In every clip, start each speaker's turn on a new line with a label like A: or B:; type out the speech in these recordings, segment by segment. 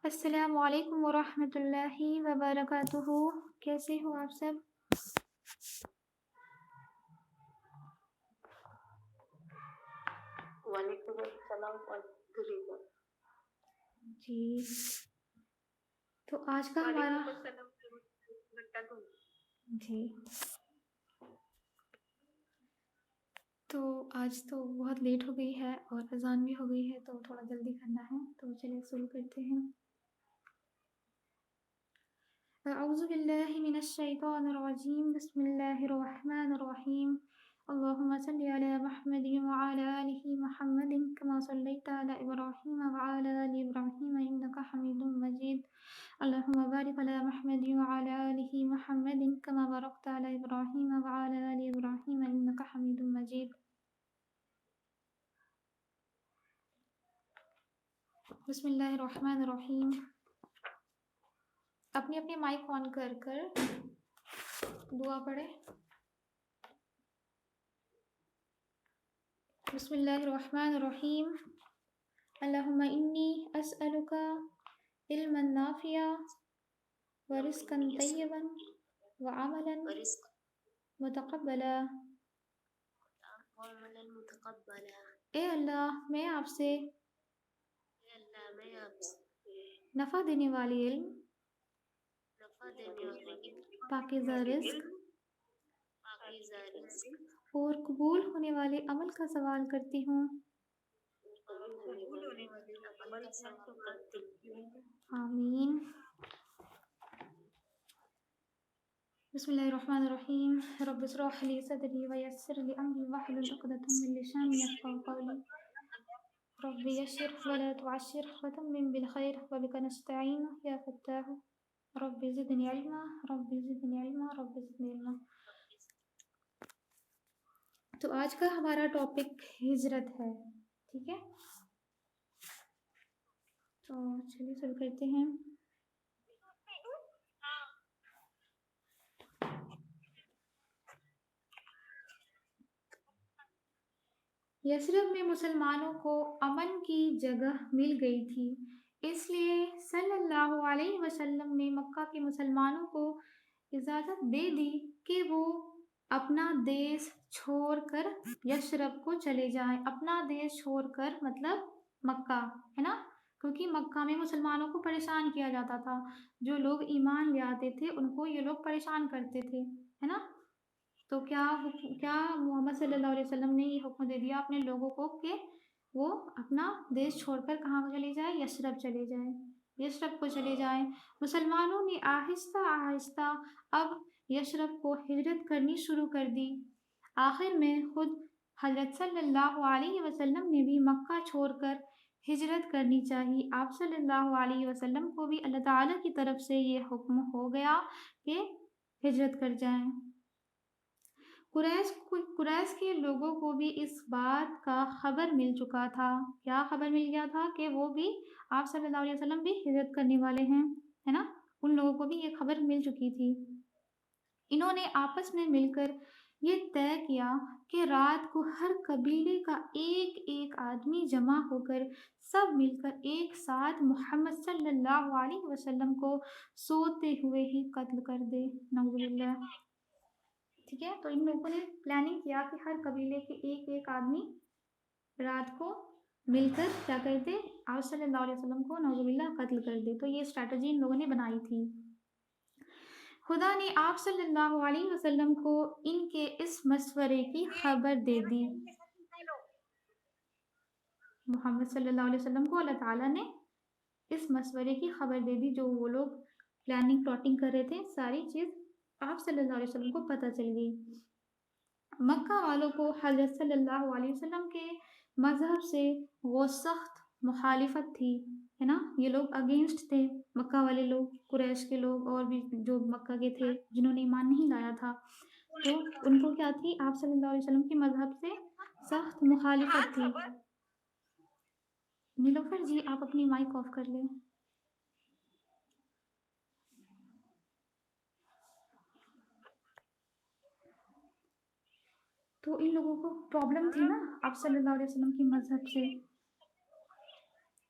A: السلام علیکم ورحمۃ اللہ وبرکاتہ. کیسے ہو آپ سب؟
B: وعلیکم السلام ورحمۃ اللہ.
A: جی تو آج کا ہمارا
B: وعلیکم السلام ورحمۃ اللہ.
A: جی تو آج تو بہت لیٹ ہو گئی ہے اور اذان بھی ہو گئی ہے، تو تھوڑا جلدی کرنا ہے، تو چلیے شروع کرتے ہیں. اعوذ باللہ من الشیطان الرجیم. بسم اللہ الرحمن الرحیم. اللهم صل على محمد وعلى آل محمد كما صليت على إبراهيم وعلى آل إبراهيم إنك حميد مجيد. اللهم بارك على محمد وعلى آل محمد كما باركت على إبراهيم وعلى آل إبراهيم إنك حميد مجيد. بسم اللہ الرحمن الرحیم. اپنی اپنی مائک آن کر دعا پڑھے. بسم اللہ الرحمن الرحیم. اللہم انی اسألک علما نافعا ورزقا طیبا وعملا متقبلا. اے اللہ میں آپ سے نفع دینے والی علم، پاکیزہ رزق اور قبول ہونے والے عمل کا سوال کرتی ہوں. آمین. بسم اللہ الرحمن الرحیم. رب اشرح لی صدری ویسر لی امری واحلل عقدۃ من لسانی یفقهوا قولی. رب یسر ولا تعسر وتمم بالخیر وبک نستعین یا فتاح. رب زدنی علما رب زدنی علما رب زدنی علما. تو آج کا ہمارا ٹاپک ہجرت ہے، ٹھیک ہے؟ تو چلیے شروع کرتے ہیں. یثرب میں مسلمانوں کو امن کی جگہ مل گئی تھی، اس لیے صلی اللہ علیہ وسلم نے مکہ کے مسلمانوں کو اجازت دے دی کہ وہ اپنا دیش چھوڑ کر یثرب کو چلے جائیں. اپنا دیش چھوڑ کر مطلب مکہ ہے نا، کیونکہ مکہ میں مسلمانوں کو پریشان کیا جاتا تھا. جو لوگ ایمان لے آتے تھے ان کو یہ لوگ پریشان کرتے تھے، ہے نا. تو کیا محمد صلی اللہ علیہ وسلم نے یہ حکم دے دیا اپنے لوگوں کو کہ وہ اپنا دیش چھوڑ کر کہاں چلے جائیں؟ یثرب چلے جائیں، یثرب کو چلے جائیں. مسلمانوں نے آہستہ آہستہ اب یثرب کو ہجرت کرنی شروع کر دی. آخر میں خود حضرت صلی اللہ علیہ وسلم نے بھی مکہ چھوڑ کر ہجرت کرنی چاہیے. آپ صلی اللہ علیہ وسلم کو بھی اللہ تعالیٰ کی طرف سے یہ حکم ہو گیا کہ ہجرت کر جائیں. قریش کے لوگوں کو بھی اس بات کا خبر مل چکا تھا. کیا خبر مل گیا تھا؟ کہ وہ بھی آپ صلی اللہ علیہ وسلم بھی ہجرت کرنے والے ہیں، ہے نا. ان لوگوں کو بھی یہ خبر مل چکی تھی. انہوں نے آپس میں مل کر یہ طے کیا کہ رات کو ہر قبیلے کا ایک ایک آدمی جمع ہو کر سب مل کر ایک ساتھ محمد صلی اللہ علیہ وسلم کو سوتے ہوئے ہی قتل کر دے. نعوذ باللہ. ٹھیک ہے، تو ان لوگوں نے پلاننگ کیا کہ ہر قبیلے کے ایک ایک آدمی رات کو مل کر کیا کرتے؟ آپ صلی اللہ علیہ وسلم کو نعوذ باللہ قتل کر دے. تو یہ اسٹریٹجی ان لوگوں نے بنائی تھی. خدا نے آپ صلی اللہ علیہ وسلم کو ان کے اس مشورے کی خبر دے دی. محمد صلی اللہ علیہ وسلم کو اللہ تعالیٰ نے اس مشورے کی خبر دے دی. جو وہ لوگ پلاننگ پلاٹنگ کر رہے تھے، ساری چیز آپ صلی اللہ علیہ وسلم کو پتہ چل گئی. مکہ والوں کو حضرت صلی اللہ علیہ وسلم کے مذہب سے وہ سخت مخالفت تھی، ہے نا. یہ لوگ اگینسٹ تھے، مکہ والے لوگ، قریش کے لوگ اور بھی جو مکہ کے تھے جنہوں نے ایمان نہیں لایا تھا. تو ان کو کیا تھی؟ آپ صلی اللہ علیہ وسلم کے مذہب سے سخت مخالفت تھی. نیلوفر جی آپ اپنی مائک آف کر لیں. تو ان لوگوں کو پرابلم تھی نا آپ صلی اللہ علیہ وسلم کی مذہب سے،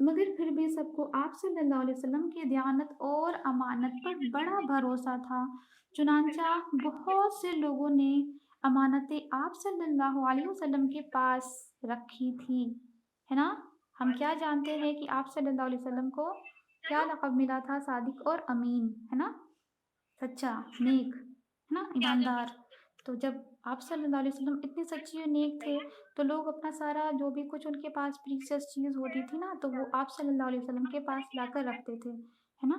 A: مگر پھر بھی سب کو آپ صلی اللہ علیہ وسلم کی دیانت اور امانت پر بڑا بھروسہ تھا، چنانچہ بہت سے لوگوں نے امانتیں آپ صلی اللہ علیہ وسلم کے پاس رکھی تھی، ہے نا؟ ہم کیا جانتے ہیں کہ آپ صلی اللہ علیہ وسلم کو کیا لقب ملا تھا؟ صادق اور امین، ہے نا؟ سچا، نیک، ہے نا؟ ایماندار۔ تو جب آپ صلی اللہ علیہ وسلم اتنے سچے اور نیک تھے تو لوگ اپنا سارا جو بھی کچھ ان کے پاس پریشیس چیز ہوتی تھی نا تو وہ آپ صلی اللہ علیہ وسلم کے پاس لا کر رکھتے تھے، ہے نا؟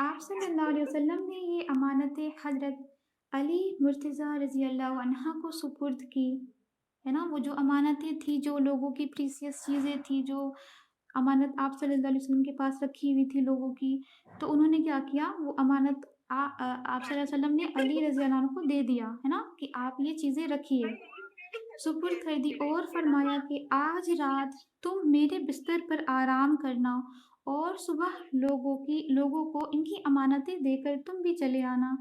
A: آپ صلی اللہ علیہ وسلم نے یہ امانتیں حضرت علی مرتضیٰ رضی اللہ عنہ کو سپرد کی، ہے نا؟ وہ جو امانتیں تھیں، جو لوگوں کی پریشیس چیزیں تھیں، جو امانت آپ صلی اللہ علیہ وسلم کے پاس رکھی ہوئی تھی لوگوں کی، تو انہوں نے کیا کیا؟ وہ امانت آپ صلی اللہ علیہ وسلم نے علی رضی اللہ عنہ کو دے دیا، ہے نا؟ کہ آپ یہ چیزیں رکھیے، سپرد کر دی اور فرمایا کہ آج رات تم میرے بستر پر آرام کرنا اور صبح لوگوں کو ان کی امانتیں دے کر تم بھی چلے آنا،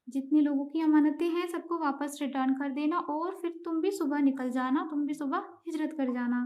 A: جتنے لوگوں کی امانتیں ہیں سب کو واپس ریٹرن کر دینا اور پھر تم بھی صبح نکل جانا، تم بھی صبح ہجرت کر جانا۔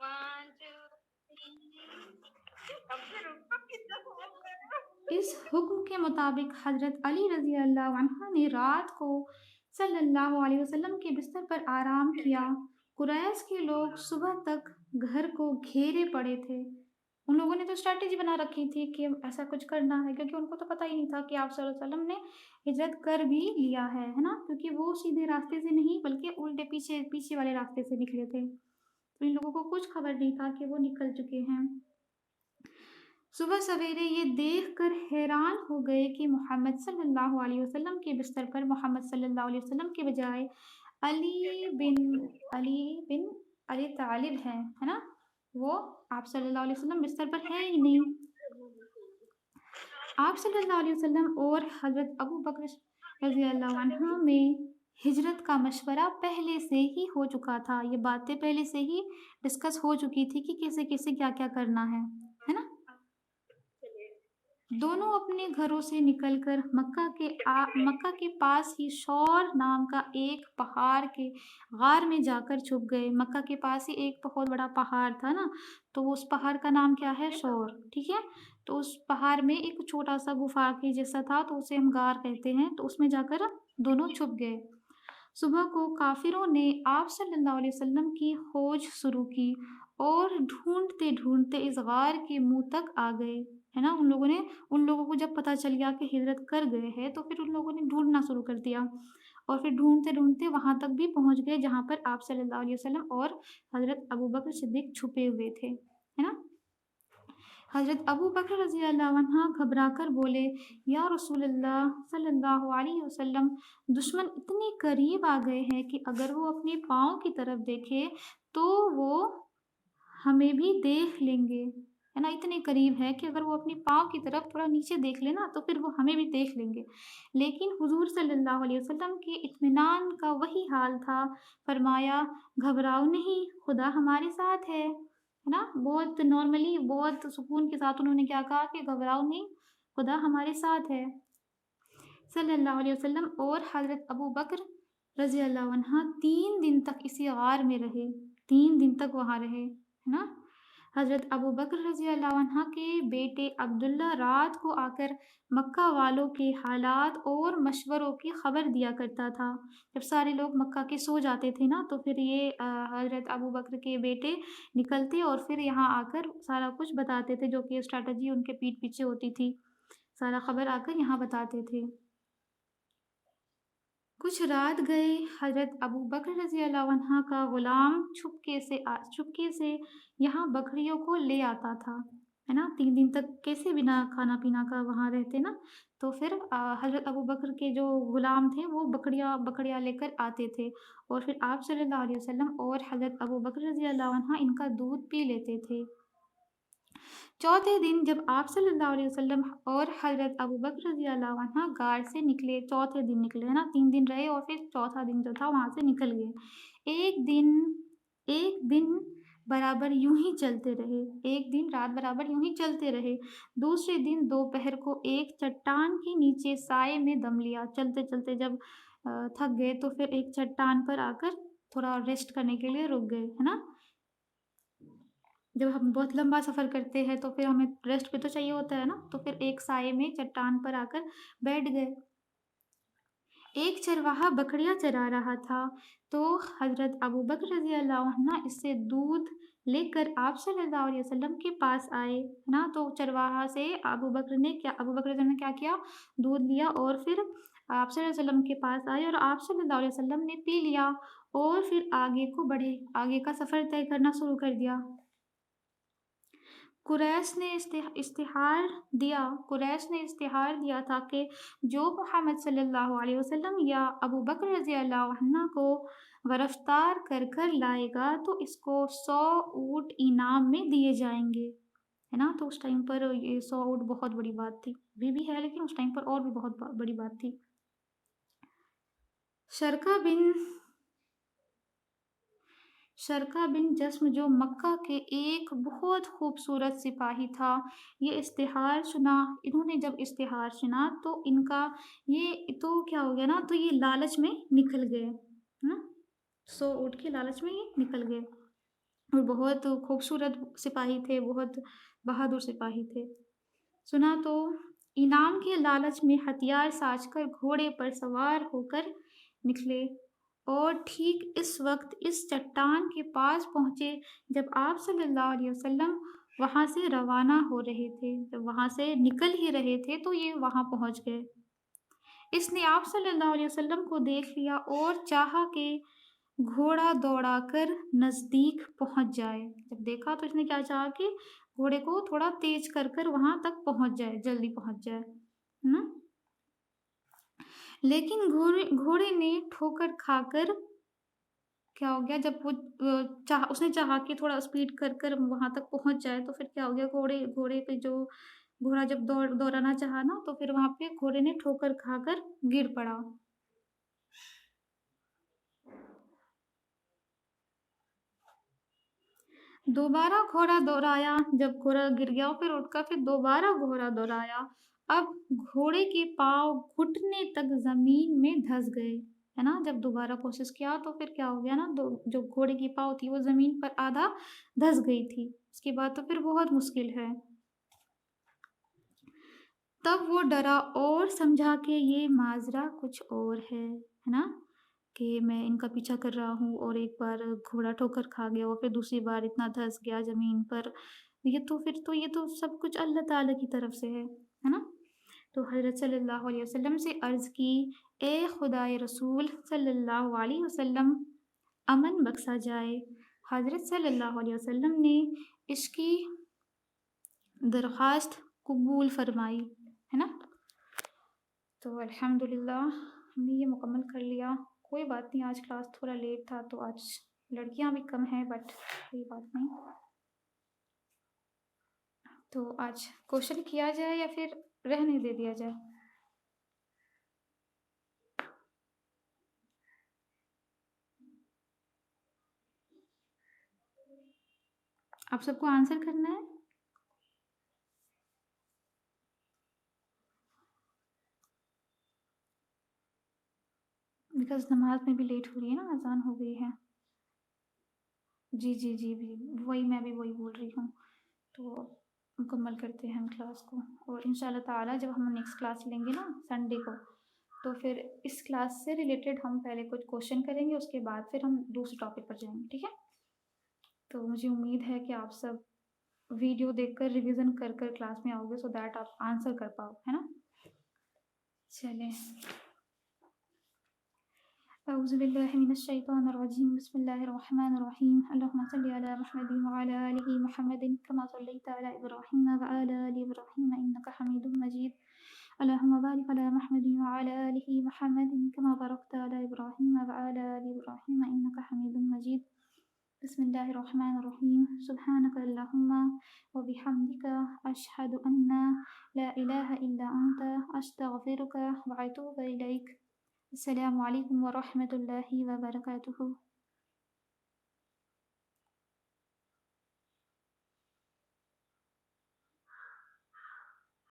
B: 1 2 3
A: اس حکم کے مطابق حضرت علی رضی اللہ عنہ نے رات کو صلی اللہ علیہ وسلم کے بستر پر آرام کیا۔ قریش کے لوگ صبح تک گھر کو گھیرے پڑے تھے، ان لوگوں نے تو اسٹریٹجی بنا رکھی تھی کہ ایسا کچھ کرنا ہے، کیونکہ ان کو تو پتہ ہی نہیں تھا کہ آپ صلی اللہ علیہ وسلم نے ہجرت کر بھی لیا ہے نا؟ کیونکہ وہ سیدھے راستے سے نہیں بلکہ الٹے پیچھے والے راستے سے نکلے تھے، تو ان لوگوں کو کچھ خبر نہیں تھا کہ وہ نکل چکے ہیں۔ صبح سویرے یہ دیکھ کر حیران ہو گئے کہ محمد صلی اللہ علیہ وسلم کے بستر پر محمد صلی اللہ علیہ وسلم کے بجائے علی بن ابی طالب ہے نا؟ وہ آپ صلی اللہ علیہ وسلم بستر پر ہے ہی نہیں۔ آپ صلی اللہ علیہ وسلم اور حضرت ابو بکر رضی اللہ عنہ میں ہجرت کا مشورہ پہلے سے ہی ہو چکا تھا، یہ باتیں پہلے سے ہی ڈسکس ہو چکی تھی کہ کیسے کیسے کیا کیا کرنا ہے نا؟ دونوں اپنے گھروں سے نکل کر مکہ کے پاس ہی شور نام کا ایک پہاڑ کے غار میں جا کر چھپ گئے۔ مکہ کے پاس ہی ایک بہت بڑا پہاڑ تھا نا، تو اس پہاڑ کا نام کیا ہے؟ شور، ٹھیک ہے؟ تو اس پہاڑ میں ایک چھوٹا سا گفا کے جیسا تھا تو اسے ہم غار کہتے ہیں، تو اس میں جا کر دونوں چھپ گئے۔ صبح کو کافروں نے آپ صلی اللہ علیہ وسلم کی کھوج شروع کی اور ڈھونڈتے ڈھونڈتے اس غار کے منہ تک آ گئے، ہے نا؟ ان لوگوں کو جب پتہ چل گیا کہ ہجرت کر گئے ہیں تو پھر ان لوگوں نے ڈھونڈنا شروع کر دیا اور پھر ڈھونڈتے ڈھونڈتے وہاں تک بھی پہنچ گئے جہاں پر آپ صلی اللہ علیہ وسلم اور حضرت ابو بکر صدیق چھپے ہوئے تھے، ہے نا؟ حضرت ابو بکر رضی اللہ عنہ گھبرا کر بولے، یا رسول اللہ صلی اللہ علیہ وسلم، دشمن اتنے قریب آ گئے ہیں کہ اگر وہ اپنے پاؤں کی طرف دیکھے تو وہ ہمیں بھی دیکھ لیں گے، ہے نا؟ اتنے قریب ہے کہ اگر وہ اپنے پاؤں کی طرف تھوڑا نیچے دیکھ لے نا تو پھر وہ ہمیں بھی دیکھ لیں گے۔ لیکن حضور صلی اللہ علیہ وسلم کے اطمینان کا وہی حال تھا، فرمایا گھبراؤ نہیں، خدا ہمارے ساتھ ہے نا؟ بہت نارملی بہت سکون کے ساتھ انہوں نے کیا کہا کہ گھبراؤ نہیں، خدا ہمارے ساتھ ہے۔ صلی اللہ علیہ وسلم اور حضرت ابو بکر رضی اللہ عنہ 3 دن تک اسی غار میں رہے، 3 دن تک وہاں رہے، ہے نا؟ حضرت ابو بکر رضی اللہ عنہ کے بیٹے عبداللہ رات کو آ کر مکہ والوں کے حالات اور مشوروں کی خبر دیا کرتا تھا۔ جب سارے لوگ مکہ کے سو جاتے تھے نا تو پھر یہ حضرت ابو بکر کے بیٹے نکلتے اور پھر یہاں آ کر سارا کچھ بتاتے تھے، جو کہ اسٹریٹجی ان کے پیٹ پیچھے ہوتی تھی، سارا خبر آ کر یہاں بتاتے تھے۔ کچھ رات گئے، حضرت ابو بکر رضی اللہ عنہ کا غلام چپکے سے یہاں بکریوں کو لے آتا تھا، ہے نا؟ 3 دن تک کیسے بنا کھانا پینا کا وہاں رہتے نا، تو پھر حضرت ابو بکر کے جو غلام تھے وہ بکریاں لے کر آتے تھے اور پھر آپ صلی اللہ علیہ وسلم اور حضرت ابو بکر رضی اللہ عنہ ان کا دودھ پی لیتے تھے۔ چوتھے دن جب آپ صلی اللہ علیہ وسلم اور حضرت ابو بکر رضی اللہ عنہ غار سے نکلے، چوتھے دن نکلے ہے نا، 3 دن رہے اور پھر چوتھا دن جو تھا وہاں سے نکل گئے۔ ایک دن برابر یوں ہی چلتے رہے، ایک دن رات برابر یوں ہی چلتے رہے۔ دوسرے دن دوپہر کو ایک چٹان کے نیچے سائے میں دم لیا۔ چلتے چلتے جب تھک گئے تو پھر ایک چٹان پر آ کر تھوڑا ریسٹ کرنے کے لیے رک گئے ہے نا۔ جب ہم بہت لمبا سفر کرتے ہیں تو پھر ہمیں ریسٹ بھی تو چاہیے ہوتا ہے نا، تو پھر ایک سائے میں چٹان پر آ کر بیٹھ گئے۔ ایک چرواہا بکریاں چرا رہا تھا تو حضرت ابو بکر رضی اللہ عنہ اس سے دودھ لے کر آپ صلی اللہ علیہ وسلم کے پاس آئے نا، تو چرواہا سے ابو بکر رضی اللہ عنہ نے کیا کیا، دودھ لیا اور پھر آپ صلی اللہ علیہ وسلم کے پاس آئے اور آپ صلی اللہ علیہ وسلم نے پی لیا اور پھر آگے کو بڑھے، آگے کا سفر طے کرنا شروع کر دیا۔ قریش نے اشتہار دیا تھا کہ جو محمد صلی اللہ علیہ وسلم یا ابو بکر رضی اللہ عنہ کو گرفتار کر کر لائے گا تو اس کو 100 اونٹ انعام میں دیے جائیں گے ہے نا۔ تو اس ٹائم پر یہ 100 اونٹ بہت بڑی بات تھی، ابھی بھی ہے لیکن اس ٹائم پر اور بھی بہت بڑی بات تھی۔ شرقہ بن جسم جو مکہ کے ایک بہت خوبصورت سپاہی تھا، یہ اشتہار سنا، انہوں نے جب اشتہار سنا تو ان کا یہ تو کیا ہو گیا نا، تو یہ لالچ میں نکل گئے نا، 100 اونٹ کے لالچ میں یہ نکل گئے، اور بہت خوبصورت سپاہی تھے، بہت بہادر سپاہی تھے۔ سنا تو انعام کے لالچ میں ہتھیار ساج کر گھوڑے پر سوار ہو کر نکلے اور ٹھیک اس وقت اس چٹان کے پاس پہنچے جب آپ صلی اللہ علیہ وسلم وہاں سے روانہ ہو رہے تھے، جب وہاں سے نکل ہی رہے تھے تو یہ وہاں پہنچ گئے۔ اس نے آپ صلی اللہ علیہ وسلم کو دیکھ لیا اور چاہا کہ گھوڑا دوڑا کر نزدیک پہنچ جائے۔ جب دیکھا تو اس نے کیا چاہا کہ گھوڑے کو تھوڑا تیز کر کر وہاں تک پہنچ جائے، جلدی پہنچ جائے نا، لیکن گھوڑے نے ٹھوکر کھا کر کیا ہو گیا، جب وہ اس نے چاہا کہ تھوڑا اسپیڈ کر کر وہاں تک پہنچ جائے تو پھر کیا ہو گیا، گھوڑے پہ جو گھوڑا جب دوڑانا چاہا نا تو پھر وہاں پہ گھوڑے نے ٹھوکر کھا کر گر پڑا۔ دوبارہ گھوڑا دوڑایا، جب گھوڑا گر گیا پھر اٹھ کر پھر دوبارہ گھوڑا دوڑایا، اب گھوڑے کے پاؤں گھٹنے تک زمین میں دھس گئے ہے نا۔ جب دوبارہ کوشش کیا تو پھر کیا ہو گیا نا، جو گھوڑے کی پاؤں تھی وہ زمین پر آدھا دھس گئی تھی، اس کے بعد تو پھر بہت مشکل ہے۔ تب وہ ڈرا اور سمجھا کہ یہ ماجرا کچھ اور ہے نا، کہ میں ان کا پیچھا کر رہا ہوں اور ایک بار گھوڑا ٹھوکر کھا گیا اور پھر دوسری بار اتنا دھس گیا زمین پر، یہ تو سب کچھ اللہ تعالیٰ کی طرف سے ہے نا۔ تو حضرت صلی اللہ علیہ وسلم سے عرض کی، اے خدائے رسول صلی اللہ علیہ وسلم، امن بخشا جائے۔ حضرت صلی اللہ علیہ وسلم نے اس کی درخواست قبول فرمائی ہے نا۔ تو الحمدللہ ہم نے یہ مکمل کر لیا۔ کوئی بات نہیں، آج کلاس تھوڑا لیٹ تھا تو آج لڑکیاں بھی کم ہیں، بٹ کوئی بات نہیں۔ تو آج کوشچن کیا جائے یا پھر رہنے دے دیا جائے؟ آپ سب کو آنسر کرنا ہے؟ بیکاز نماز میں بھی لیٹ ہو رہی ہے نا، اذان ہو گئی ہے۔ جی وہی میں بھی وہی بول رہی ہوں، تو مکمل کرتے ہیں ہم کلاس کو، اور انشاءاللہ تعالیٰ جب ہم نیکسٹ کلاس لیں گے نا سنڈے کو، تو پھر اس کلاس سے ریلیٹڈ ہم پہلے کچھ کوشچن کریں گے، اس کے بعد پھر ہم دوسرے ٹاپک پر جائیں گے، ٹھیک ہے؟ تو مجھے امید ہے کہ آپ سب ویڈیو دیکھ کر ریویژن کر کر کلاس میں آؤ گے، سو دیٹ آپ آنسر کر پاؤ ہے نا۔ چلیں، اعوذ باللہ من الشیطان الرجیم، بسم اللہ الرحمن الرحیم، اللہم صلی علی محمد وعلی آلہ محمد کما صلیت علی ابراہیم وعلی آل ابراہیم انک حمید مجید، اللہم بارک علی محمد وعلی آلہ محمد کما بارکت علی ابراہیم وعلی آل ابراہیم انک حمید مجید۔ بسم اللہ الرحمن الرحیم سبحانک اللہم وبحمدک اشہد ان لا الہ الا انت استغفرک واتوب الیک۔ السلام علیکم ورحمۃ اللہ وبرکاتہ۔